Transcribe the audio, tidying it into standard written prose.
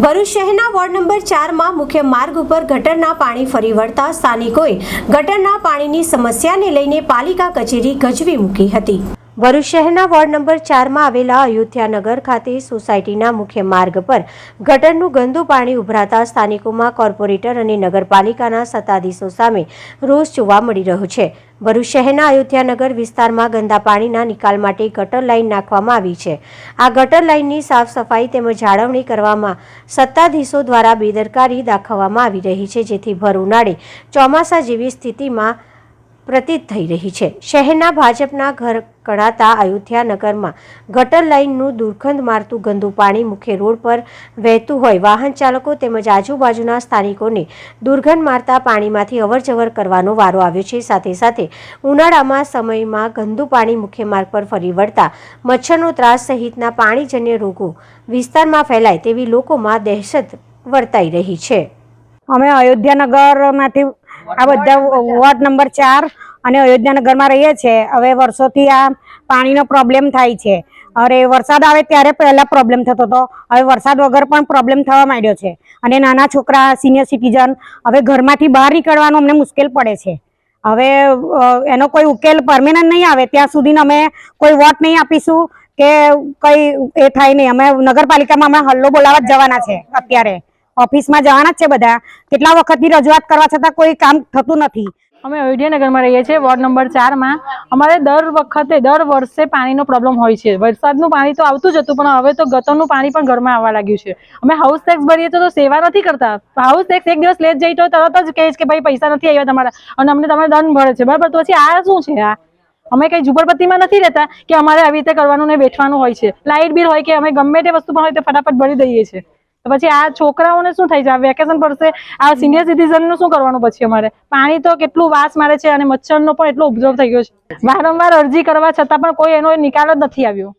ભરૂચ શહેરના ward number 4માં મુખ્ય માર્ગ ઉપર ગટરના પાણી ફરી વળતા સ્થાનિકોએ ગટરના પાણીની સમસ્યાને લઈને પાલિકા કચેરી ગજવી મૂકી હતી। ભરૂચ શહેરના વોર્ડ નંબર 4માં આવેલા અયોધ્યાનગર ખાતે સોસાયટીના મુખ્ય માર્ગ પર ગટરનું ગંદુ પાણી ઉભરાતા સ્થાનિકોમાં કોર્પોરેટર અને નગરપાલિકાના સત્તાધીશો સામે રોષ જોવા મળી રહ્યો છે। ભરૂચ શહેરના અયોધ્યાનગર વિસ્તારમાં ગંદા પાણીના નિકાલ માટે ગટર લાઇન નાખવામાં આવી છે। આ ગટર લાઇનની સાફ સફાઈ તેમજ જાળવણી કરવામાં સત્તાધીશો દ્વારા બેદરકારી દાખવવામાં આવી રહી છે, જેથી ભર ઉનાળે ચોમાસા જેવી સ્થિતિમાં પ્રતીત થઈ રહી છે। શહેરના ભાજપના ઘર કણાતા અયોધ્યાનગરમાં ગટર લાઇનનું દુર્ગંધ મારતું ગંદુ પાણી મુખ્ય રોડ પર વહેતું હોય વાહન ચાલકો તેમજ આજુબાજુના સ્થાનિકોને દુર્ગંધ મારતા પાણીમાંથી અવરજવર કરવાનો વારો આવ્યો છે। સાથે સાથે ઉનાળામાં સમયમાં ગંદુ પાણી મુખ્ય માર્ગ પર ફરી વળતા મચ્છરનો ત્રાસ સહિતના પાણીજન્ય રોગો વિસ્તારમાં ફેલાય તેવી લોકોમાં દહેશત વર્તાઈ રહી છે। અમે અયોધ્યાનગરમાંથી આ બધા વોર્ડ નંબર 4 અને અયોધ્યાનગરમાં રહીએ છીએ। હવે વર્ષોથી આ પાણીનો પ્રોબ્લેમ થાય છે। અરે વરસાદ આવે ત્યારે પહેલા પ્રોબ્લેમ થતો હતો, હવે વરસાદ વગર પણ પ્રોબ્લેમ થવા માંડ્યો છે અને નાના છોકરા, સિનિયર સિટીઝન હવે ઘરમાંથી બહાર નીકળવાનું અમને મુશ્કેલ પડે છે। હવે એનો કોઈ ઉકેલ પરમેનન્ટ નહીં આવે ત્યાં સુધી અમે કોઈ વોટ નહીં આપીશું કે કંઈ એ થાય નહીં। અમે નગરપાલિકામાં અમે હલ્લો બોલાવવા જ જવાના છે। અત્યારે ઓફિસમાં જવાના જ છે બધા। કેટલા વખતની રજૂઆત કરવા છતાં કોઈ કામ થતું નથી। અમે અયોધ્યાનગરમાં રહીએ છીએ, વોર્ડ નંબર 4માં। અમારે દર વર્ષે પાણીનો પ્રોબ્લેમ હોય છે। વરસાદનું પાણી તો આવતું જ હતું, પણ હવે તો ગટરનું પાણી પણ ઘરમાં આવવા લાગ્યું છે। અમે હાઉસ ટેક્સ ભરીએ તો સેવા નથી કરતા। હાઉસ ટેક્સ એક દિવસ લેટ જાય તો તરત જ કહે છે કે ભાઈ પૈસા નથી આવ્યા તમારા અને અમને તમે દંડ ભરે છે, બરાબર? તો પછી આ શું છે? આ અમે કઈ ઝુંપડપટ્ટીમાં નથી રહેતા કે અમારે આવી રીતે કરવાનું ને બેઠવાનું હોય છે। લાઇટ બિલ હોય કે અમે ગમે તે વસ્તુ પણ હોય તો ફટાફટ ભરી દઈએ છીએ। તો પછી આ છોકરાઓને શું થાય છે? આ વેકેશન પડશે, આ સિનિયર સિટીઝનનું શું કરવાનું પછી? અમારે પાણી તો કેટલું વાસ મારે છે અને મચ્છરનો પણ એટલો ઉપદ્રવ થઈ ગયો છે। વારંવાર અરજી કરવા છતાં પણ કોઈ એનો નિકાલ જ નથી આવ્યો।